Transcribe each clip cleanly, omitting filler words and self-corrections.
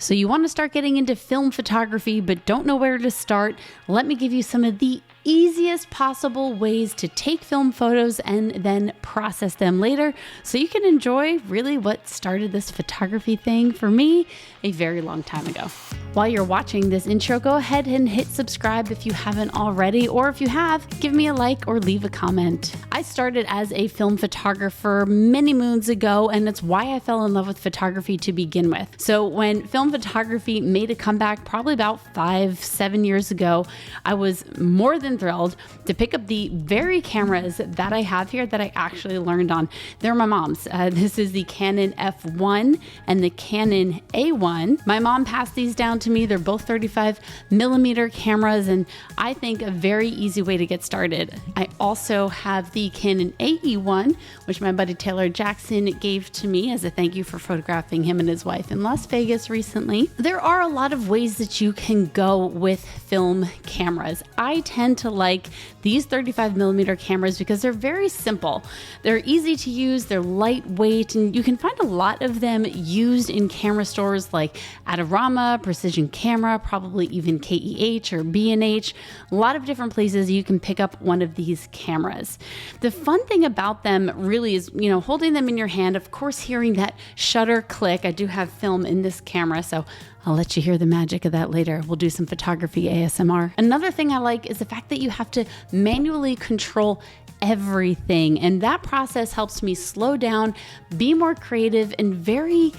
So you want to start getting into film photography, but don't know where to start? Let me give you some of the easiest possible ways to take film photos and then process them later so you can enjoy really what started this photography thing for me a very long time ago. While you're watching this intro, go ahead and hit subscribe if you haven't already, or if you have, give me a like or leave a comment. I started as a film photographer many moons ago, and it's why I fell in love with photography to begin with. So when film photography made a comeback probably about 5-7 years ago, I was more than thrilled to pick up the very cameras that I have here that I actually learned on. They're my mom's. This is the Canon F1 and the Canon A1. My mom passed these down to me. They're both 35mm cameras, and I think a very easy way to get started. I also have the Canon AE1, which my buddy Taylor Jackson gave to me as a thank you for photographing him and his wife in Las Vegas recently. There are a lot of ways that you can go with film cameras. I tend to like these 35mm cameras because they're very simple. They're easy to use, they're lightweight, and you can find a lot of them used in camera stores like Adorama, Precision Camera, probably even KEH or B&H. A lot of different places you can pick up one of these cameras. The fun thing about them really is, holding them in your hand, of course, hearing that shutter click. I do have film in this camera, so I'll let you hear the magic of that later. We'll do some photography ASMR. Another thing I like is the fact that you have to manually control everything. And that process helps me slow down, be more creative, and very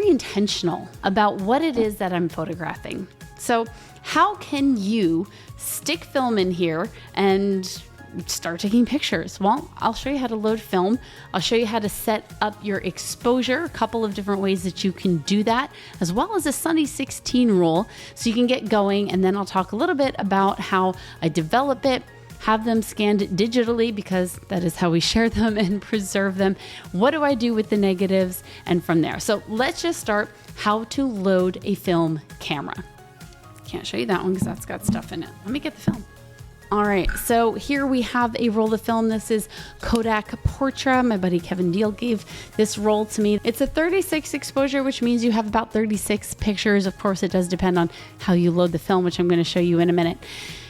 intentional about what it is that I'm photographing. So how can you stick film in here and start taking pictures? Well, I'll show you how to load film. I'll show you how to set up your exposure, a couple of different ways that you can do that, as well as a Sunny 16 rule so you can get going. And then I'll talk a little bit about how I develop it, have them scanned digitally because that is how we share them and preserve them. What do I do with the negatives? And from there. So let's just start how to load a film camera. Can't show you that one because that's got stuff in it. Let me get the film. All right, so here we have a roll of film. This is Kodak Portra. My buddy Kevin Deal gave this roll to me. It's a 36 exposure, which means you have about 36 pictures. Of course, it does depend on how you load the film, which I'm going to show you in a minute.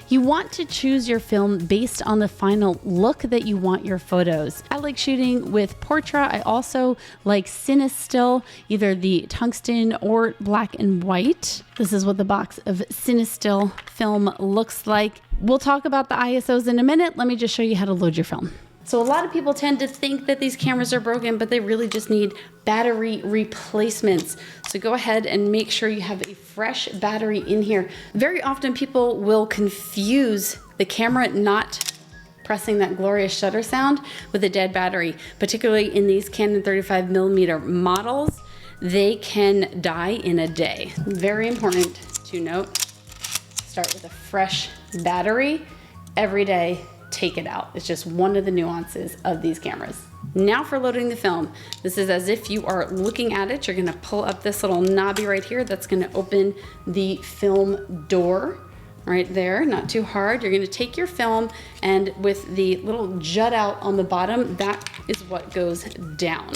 You want to choose your film based on the final look that you want your photos. I like shooting with Portra. I also like Cinestill, either the tungsten or black and white. This is what the box of Cinestill film looks like. We'll talk about the ISOs in a minute. Let me just show you how to load your film. So a lot of people tend to think that these cameras are broken, but they really just need battery replacements. So go ahead and make sure you have a fresh battery in here. Very often people will confuse the camera not pressing that glorious shutter sound with a dead battery, particularly in these Canon 35mm models. They can die in a day. Very important to note. Start with a fresh battery every day. Take it out. It's just one of the nuances of these cameras. Now for loading the film. This is as if you are looking at it. You're gonna pull up this little knobby right here that's gonna open the film door right there, not too hard. You're gonna take your film, and with the little jut out on the bottom, that is what goes down.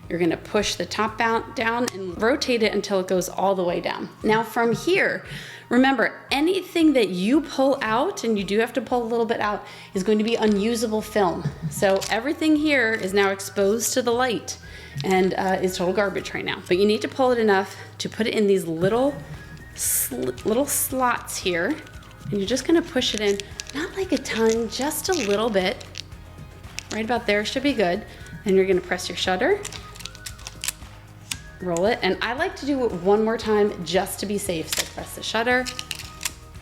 You're gonna push the top down and rotate it until it goes all the way down. Now from here, remember, anything that you pull out, and you do have to pull a little bit out, is going to be unusable film. So everything here is now exposed to the light and is total garbage right now. But you need to pull it enough to put it in these little slots here. And you're just gonna push it in, not like a ton, just a little bit. Right about there should be good. And you're gonna press your shutter, roll it, and I like to do it one more time just to be safe. So press the shutter,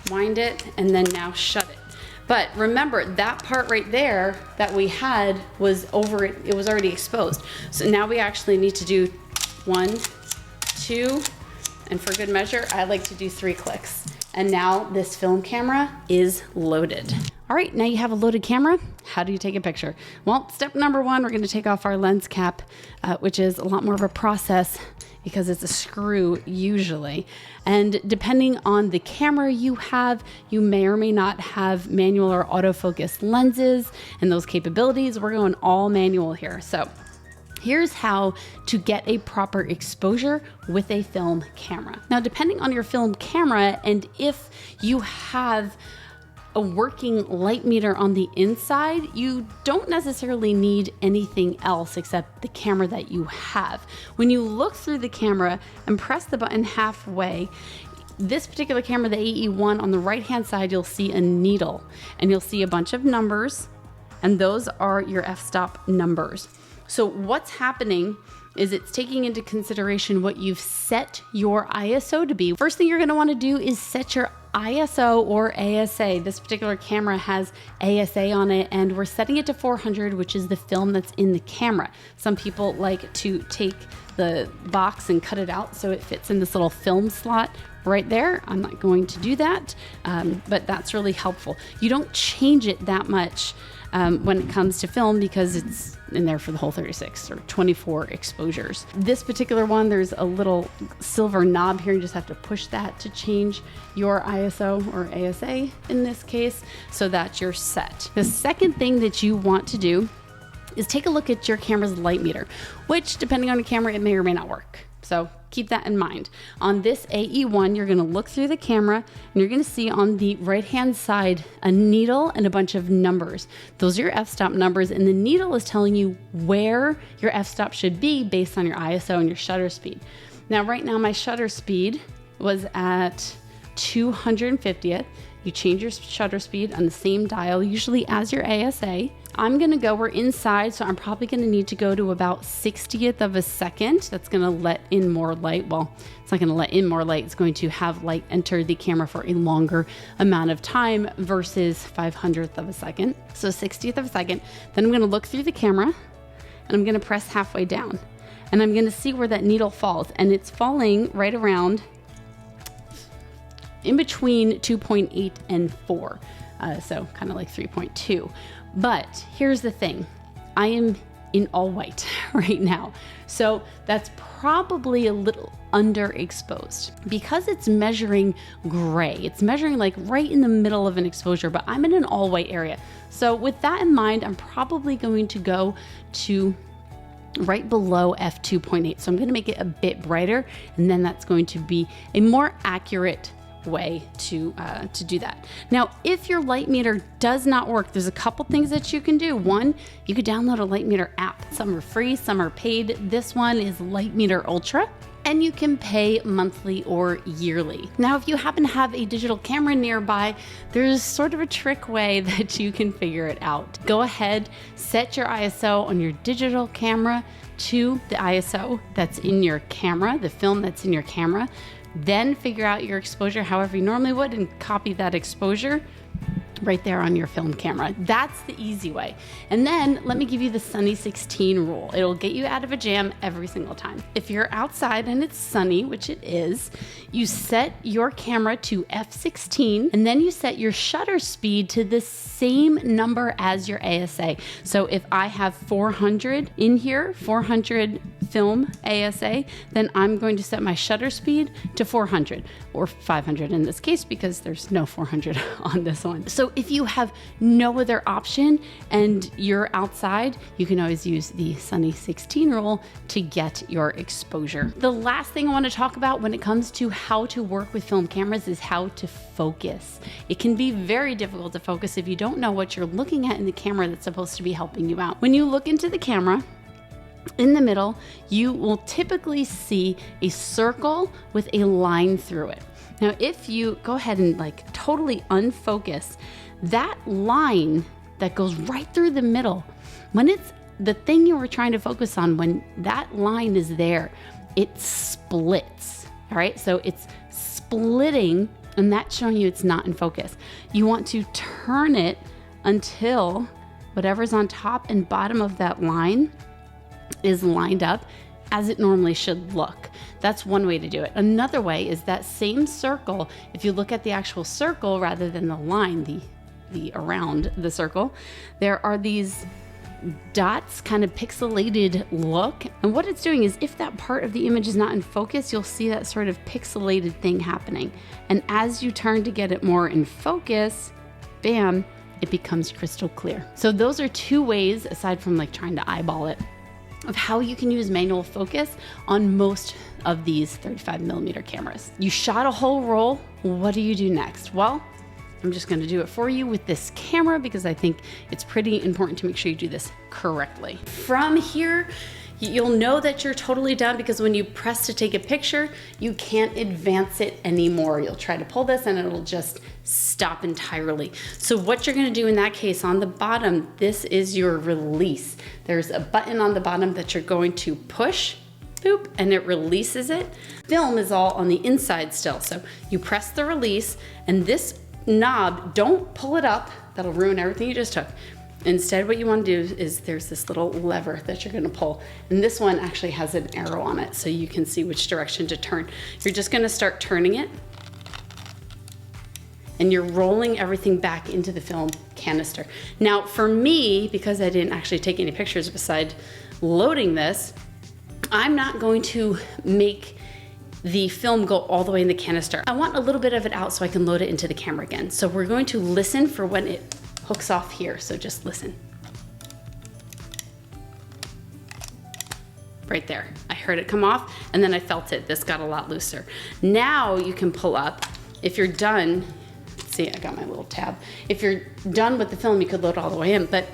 wind it, and then now shut it. But remember, that part right there that we had was it was already exposed. So now we actually need to do 1, 2, and for good measure, I like to do 3 clicks. And now this film camera is loaded. All right, now you have a loaded camera. How do you take a picture? Well, step number 1, we're gonna take off our lens cap, which is a lot more of a process because it's a screw usually. And depending on the camera you have, you may or may not have manual or autofocus lenses and those capabilities. We're going all manual here. So Here's how to get a proper exposure with a film camera. Now, depending on your film camera and if you have a working light meter on the inside, you don't necessarily need anything else except the camera that you have. When you look through the camera and press the button halfway, this particular camera, the AE1, on the right-hand side, you'll see a needle and you'll see a bunch of numbers, and those are your f-stop numbers. So what's happening is it's taking into consideration what you've set your ISO to be. First thing you're gonna wanna do is set your ISO or ASA. This particular camera has ASA on it, and we're setting it to 400, which is the film that's in the camera. Some people like to take the box and cut it out so it fits in this little film slot right there. I'm not going to do that, but that's really helpful. You don't change it that much when it comes to film because it's in there for the whole 36 or 24 exposures. This particular one, there's a little silver knob here. You just have to push that to change your ISO or ASA in this case, so that you're set. The second thing that you want to do is take a look at your camera's light meter, which depending on your camera, it may or may not work. So keep that in mind. On this AE1, you're gonna look through the camera and you're gonna see on the right-hand side a needle and a bunch of numbers. Those are your f-stop numbers, and the needle is telling you where your f-stop should be based on your ISO and your shutter speed. Now, right now, my shutter speed was at 250th. You change your shutter speed on the same dial, usually as your ASA. We're inside, so I'm probably gonna need to go to about 60th of a second. That's gonna let in more light. Well, it's not gonna let in more light. It's going to have light enter the camera for a longer amount of time versus 500th of a second. So 60th of a second. Then I'm gonna look through the camera and I'm gonna press halfway down. And I'm gonna see where that needle falls. And it's falling right around in between 2.8 and 4. So kind of like 3.2. But here's the thing, I am in all white right now. So that's probably a little underexposed because it's measuring gray. It's measuring like right in the middle of an exposure, but I'm in an all white area. So with that in mind, I'm probably going to go to right below f2.8. So I'm gonna make it a bit brighter, and then that's going to be a more accurate way to do that. Now, if your light meter does not work, there's a couple things that you can do. One, you could download a light meter app. Some are free, some are paid. This one is Light Meter Ultra, and you can pay monthly or yearly. Now, if you happen to have a digital camera nearby, there's sort of a trick way that you can figure it out. Go ahead, set your ISO on your digital camera to the ISO that's in your camera, the film that's in your camera. Then figure out your exposure however you normally would and copy that exposure right there on your film camera. That's the easy way. And then let me give you the sunny 16 rule. It'll get you out of a jam every single time. If you're outside and it's sunny, which it is, you set your camera to f16 and then you set your shutter speed to the same number as your ASA. So if I have 400 in here, 400 film ASA, then I'm going to set my shutter speed to 400 or 500 in this case because there's no 400 on this one. So if you have no other option and you're outside, you can always use the sunny 16 rule to get your exposure. The last thing I want to talk about when it comes to how to work with film cameras is how to focus. It can be very difficult to focus if you don't know what you're looking at in the camera that's supposed to be helping you out. When you look into the camera, in the middle, you will typically see a circle with a line through it. Now, if you go ahead and like totally unfocus, that line that goes right through the middle, when it's the thing you were trying to focus on, when that line is there, it splits, all right? So it's splitting, and that's showing you it's not in focus. You want to turn it until whatever's on top and bottom of that line is lined up as it normally should look. That's one way to do it. Another way is that same circle. If you look at the actual circle rather than the line, the around the circle, there are these dots, kind of pixelated look. And what it's doing is if that part of the image is not in focus, you'll see that sort of pixelated thing happening. And as you turn to get it more in focus, bam, it becomes crystal clear. So those are two ways, aside from like trying to eyeball it, of how you can use manual focus on most of these 35mm cameras. You shot a whole roll. What do you do next? Well, I'm just going to do it for you with this camera because I think it's pretty important to make sure you do this correctly. From here, you'll know that you're totally done because when you press to take a picture, you can't advance it anymore. You'll try to pull this and it'll just stop entirely. So what you're gonna do in that case, on the bottom, this is your release. There's a button on the bottom that you're going to push, boop, and it releases it. Film is all on the inside still. So you press the release and this knob, don't pull it up. That'll ruin everything you just took. Instead, what you want to do is there's this little lever that you're going to pull. And this one actually has an arrow on it so you can see which direction to turn. You're just going to start turning it. And you're rolling everything back into the film canister. Now, for me, because I didn't actually take any pictures beside loading this, I'm not going to make the film go all the way in the canister. I want a little bit of it out so I can load it into the camera again. So we're going to listen for when it hooks off here, so just listen. Right there, I heard it come off and then I felt it. This got a lot looser. Now you can pull up. If you're done, see, I got my little tab. If you're done with the film, you could load all the way in, but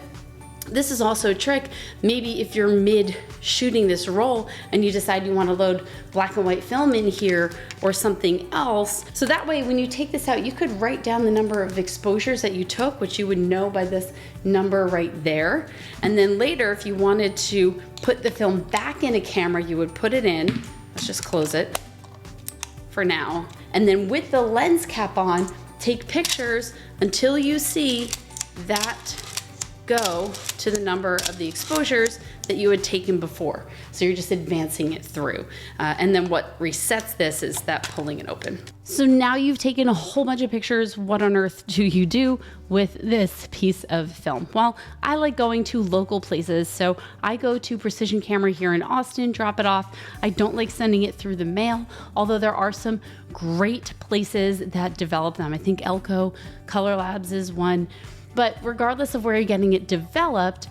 this is also a trick. Maybe if you're mid shooting this roll and you decide you want to load black and white film in here or something else. So that way, when you take this out, you could write down the number of exposures that you took, which you would know by this number right there. And then later, if you wanted to put the film back in a camera, you would put it in. Let's just close it for now. And then with the lens cap on, take pictures until you see that go to the number of the exposures that you had taken before. So you're just advancing it through. And then what resets this is that pulling it open. So now you've taken a whole bunch of pictures. What on earth do you do with this piece of film? Well, I like going to local places. So I go to Precision Camera here in Austin, drop it off. I don't like sending it through the mail, although there are some great places that develop them. I think Elko Color Labs is one. But regardless of where you're getting it developed,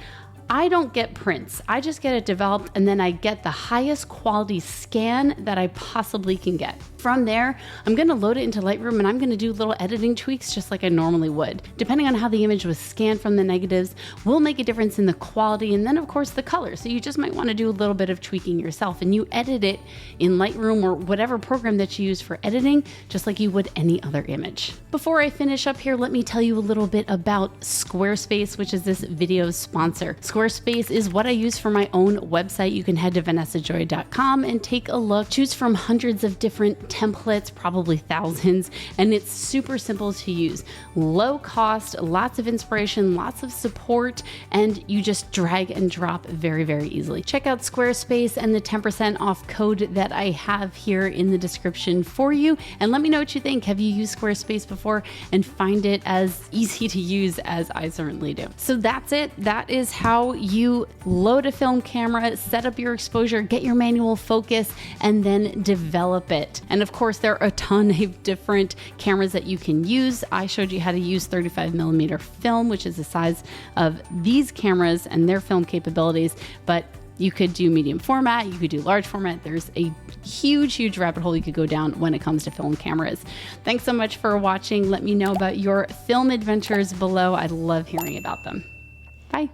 I don't get prints. I just get it developed and then I get the highest quality scan that I possibly can get. From there, I'm gonna load it into Lightroom and I'm gonna do little editing tweaks just like I normally would. Depending on how the image was scanned from the negatives will make a difference in the quality and then of course the color. So you just might wanna do a little bit of tweaking yourself and you edit it in Lightroom or whatever program that you use for editing, just like you would any other image. Before I finish up here, let me tell you a little bit about Squarespace, which is this video's sponsor. Squarespace is what I use for my own website. You can head to vanessajoy.com and take a look, choose from hundreds of different templates, probably thousands, and it's super simple to use. Low cost, lots of inspiration, lots of support, and you just drag and drop very, very easily. Check out Squarespace and the 10% off code that I have here in the description for you, and let me know what you think. Have you used Squarespace before and find it as easy to use as I certainly do? So that's it. That is how you load a film camera, set up your exposure, get your manual focus, and then develop it. And of course, there are a ton of different cameras that you can use. I showed you how to use 35mm film, which is the size of these cameras and their film capabilities, but you could do medium format, you could do large format. There's a huge, huge rabbit hole you could go down when it comes to film cameras. Thanks so much for watching. Let me know about your film adventures below. I'd love hearing about them. Bye.